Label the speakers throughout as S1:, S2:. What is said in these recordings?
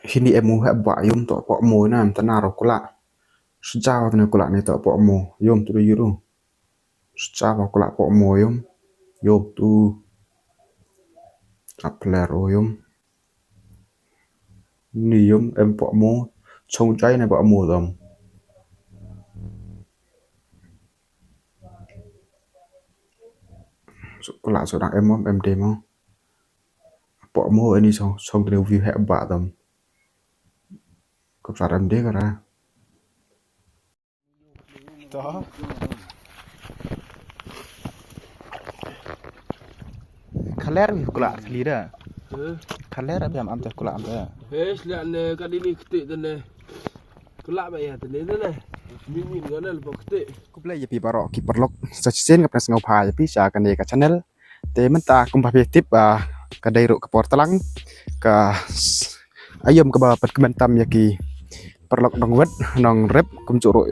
S1: Hindi emu hak ba yum to po mo na tanaro kula. Sejauh tane kula ni to po mo yum tu yuru. Sejauh kula po mo yum tu apler yum. Ni yum em po mo chong chai na po mo dom. Kula seorang em demo. Po mo ini song review hak ba dom. Kop saram dia kara.
S2: Đó. Kaler bi kula lida. Kaler abi am teh kula am teh.
S3: Hei, lihat ni kali ni ketik tu ni. Kelak bayar tu ni lah. Mingin kan lepas ketik.
S1: Kuplay ya pi barok ki perlok sacisen ka pres ngau pa ya pi sa kan ka channel te menta kumpah tip ka dairo ke portalang ka ayam ke bapat kementam ya ki perlok dong wet nong rep kum curo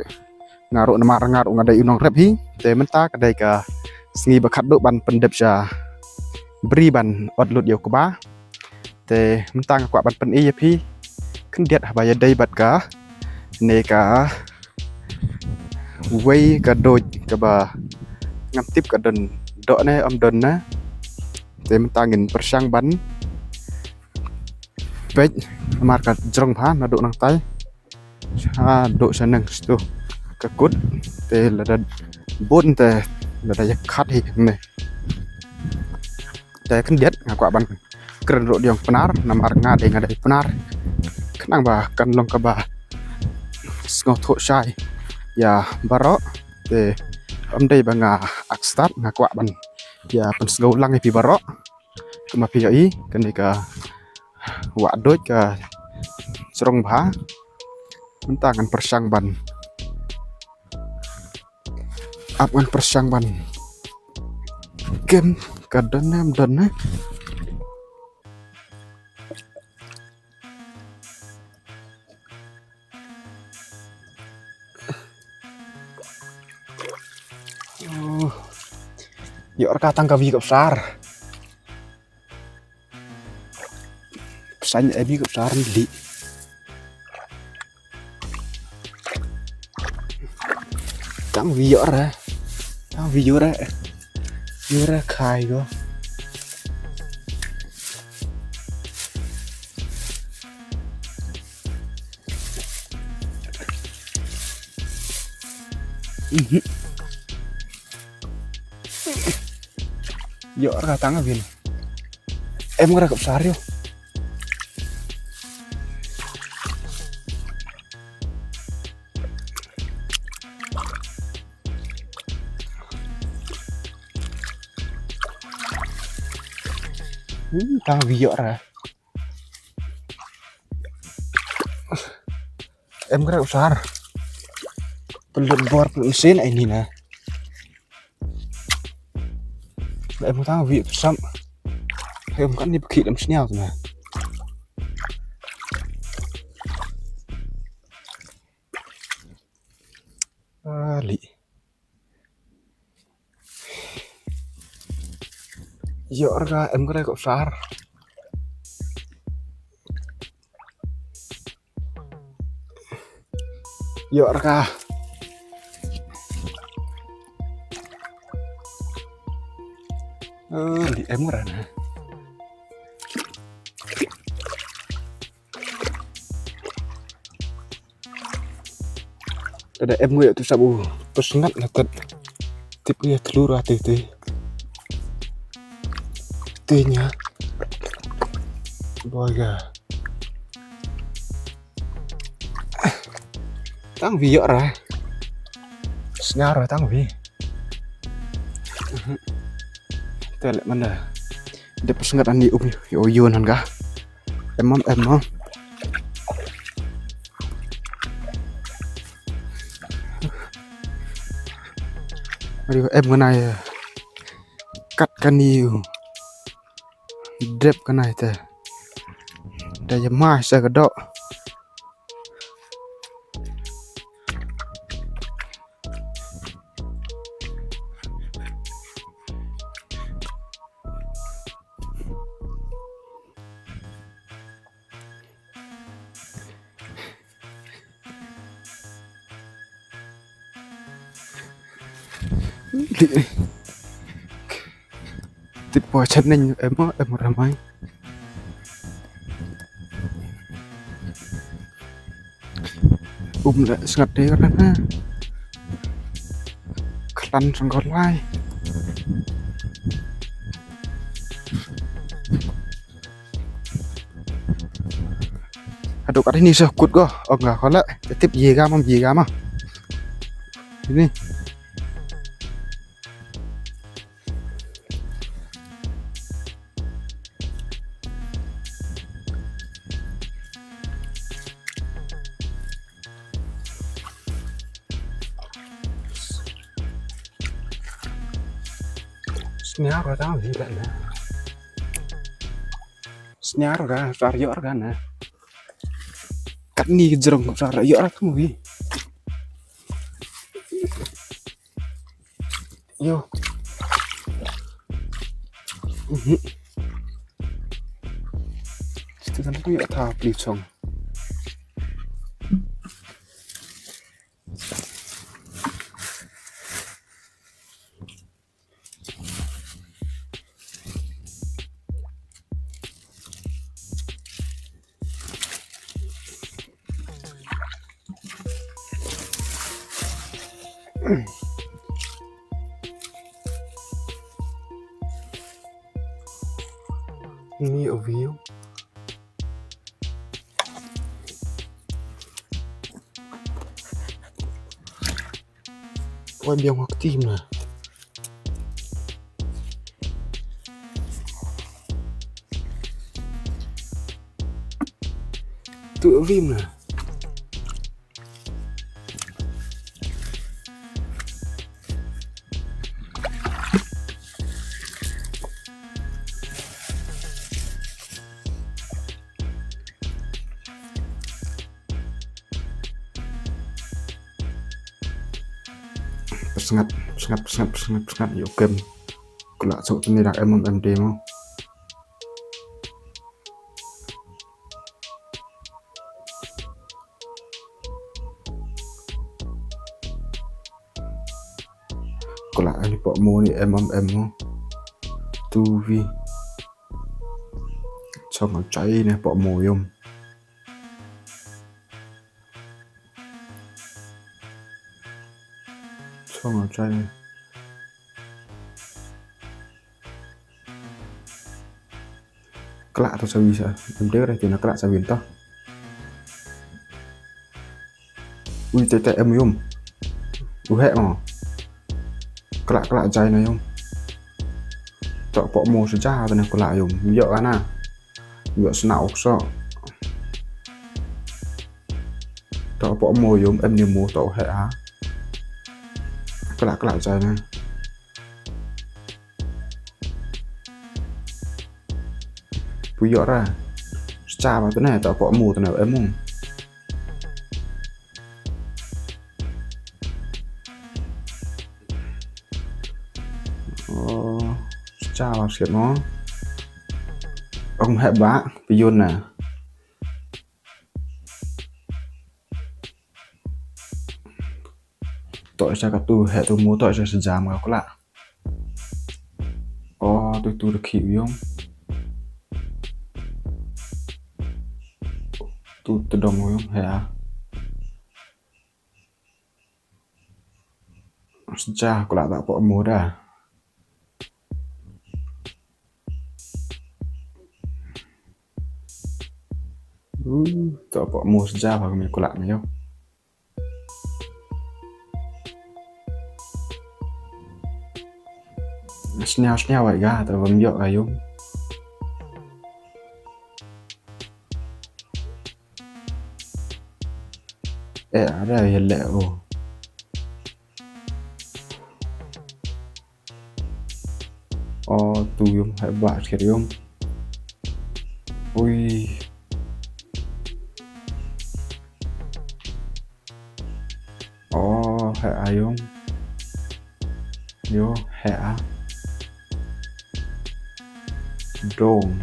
S1: ngaru namar ngaru ngadai unong rep hi te menta ka dai ka sngi bakat do ban pendep ja beri ban odlut yo ke ba te menta ka ban pen ya pi kendiat habaya dai bat ka ne ka quay cả đôi cả bà ngắm tiếp cả đần đỡ này âm đần á để mình ta nghìn persang bắn vết mà cả trong phá nó độ năng tay độ sẽ nâng tu cả cút để là đần bốn để là đại khát hi này để kan diet ngakwa ban keren ro diong penar namar ngade ngade penar kenang ba kan long ka ba ngau tho sai ya barok te amdai banga akstat ngakwa ban ya pensgau lang pi barok kema pi ai kan ka wa doj ka serong bha mentangan persang ban apkan persang ban game kadon nam don na Yuk katang kavi cấp sar. Pesan ebi cấp sar li. Tang video ra. Tang video ra. Video ra khai go. Yuk katang avin. Em ngera cấp sar yo. Tang video ra. Em ngera cấp sar. Pelun bor pelun mesin ini nah. Em muốn thang vị sắm em cắn đi khỉ làm snell rồi nè lị giờ ra em có đây cậu sar giờ ra di em ra nè ada em nguyện tu sabu pesengat na tet tip dia keluar t-nya boga tang vi ra snya rồi tang vi tele mana de pesengat ani yo yun ga em em cái này cắt cái nhiều đẹp cái này thế đây là mai sẽ cái độ Tipo chân em ramai. Lại ngặt đi các bạn ha. Khăn trong còn lại. Aduh kat ini sekut go. Oh enggak kalau titip jiga mah. Ini. Snear rồi tao gì vậy nè. Snear rồi ra rõ ra nè. Cắt ni jerong ra rõ ra không gì. Yo. Itu kan aku ya tahu beli song. Ini overview. Ôi biếng hoặc tim nè. Tựa vim nè. Sengat yuk game kelak sok tenirak MMD mau kelak ini pok mau ni MMM mau tuvi xong cháy nè pok mau yum xong cháy kelak atau saya bisa MD ada cina kelak saya minta TTM yum hẹ mà kelak chay này yum tak pok mau sejah tu nak kelak yum yuk kan ah yuk senau so tak pok mau yum em ni mau tau hẹ hả kelak chay này bây giờ ra cha vào cái này tạo vỏ mù thế nào em không cha vào xiết nó ông hệ bá bây giờ nè tội cha cả tu hệ tu mua tội cho sự giảm vào có lạ tôi được hiểu không tu đồng không hả cha có lạ tạo vỏ mua ra tạo vỏ mua ra vào mình có lạ này không snell vậy ra tao vẫn dọn ai không ada yang leo tu yung hebat kira yung ui hệ ayong yo hệ dong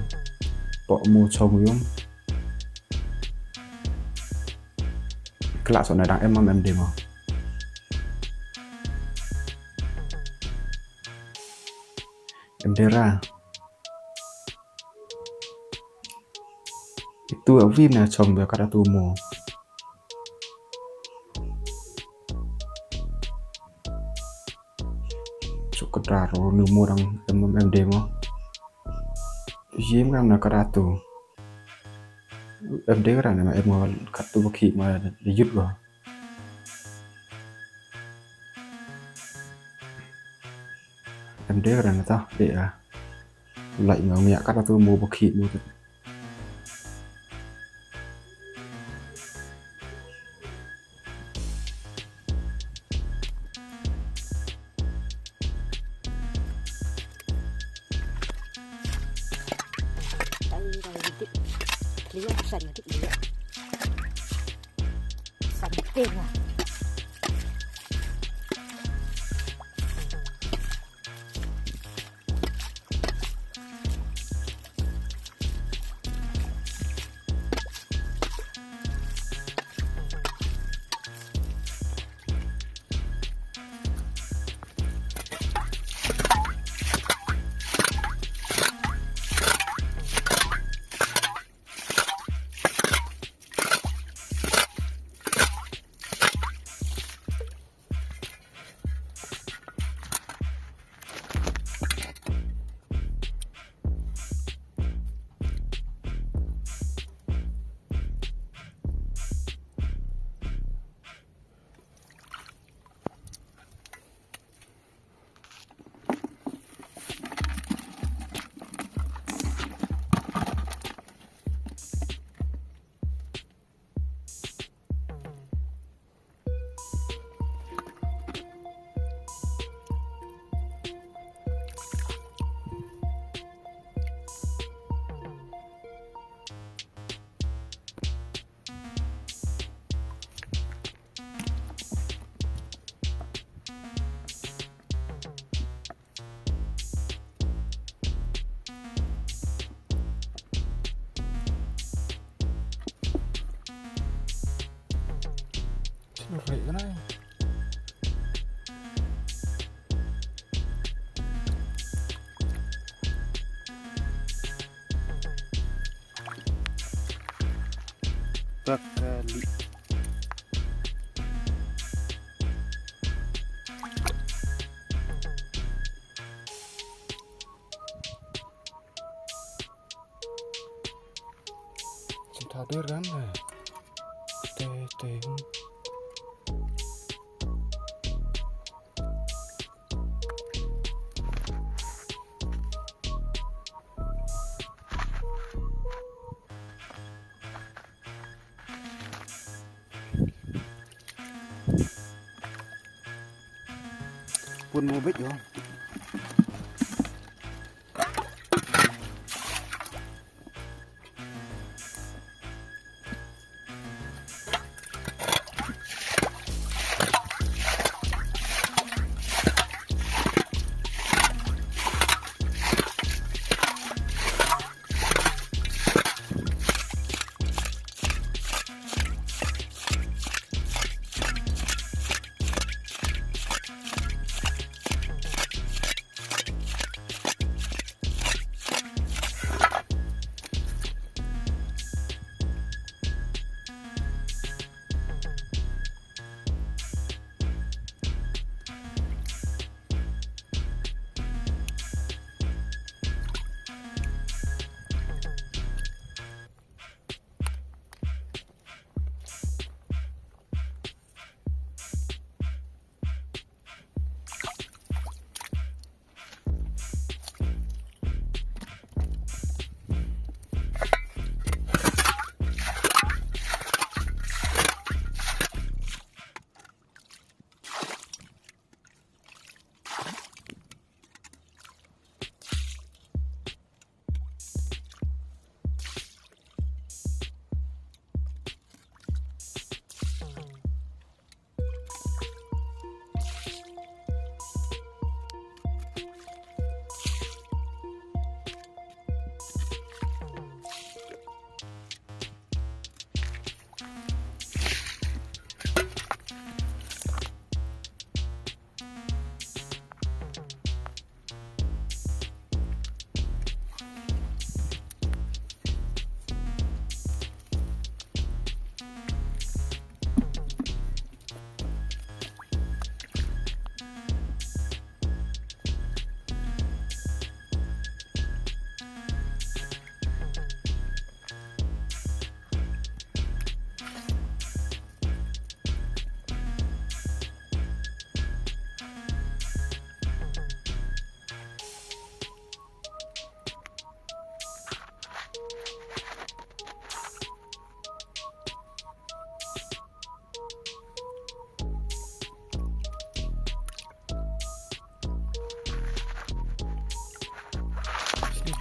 S1: bộ mua trồng yung kelak soalnya đang em đi mà Endera. Itu Vim nè chồng về cả tu mồ. Cukup raro numu orang em demo. Jim kan nak karatu. Em demo kan nama em mau kartu bukti mà dijut go. Em demo kan ta để lại ngau miak karatu mau bukti mu.
S4: Lihat pesan itu dia. Penting lah.
S2: Vậy cái này. Bakali. Chúng ta đưa gắn này. Tê. Pun mau bích không?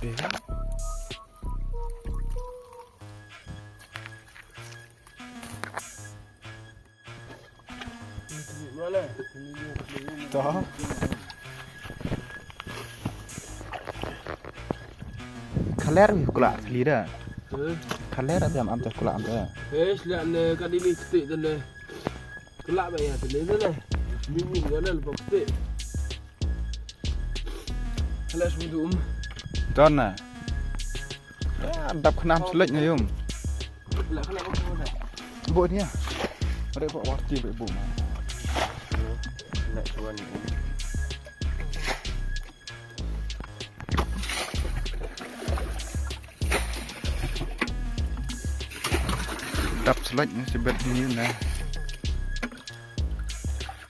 S3: Mana?
S2: Toh. Kaler wih kula tali dah. Kaler apa yang am teh kula am teh.
S3: Lihat ni kat ini ketik tu ni. Kelak bayar tu ni tu ni. Mimi mana lepas ketik. Kelak sebelum.
S2: Don nah. Ya, dap kenam selek ni yum.
S3: Kelak kelak apa mana?
S2: Ibu ni ya. Ada buat warti ibu mah.
S3: Nak tuan ni.
S2: Dap selek ni sebab ni nah.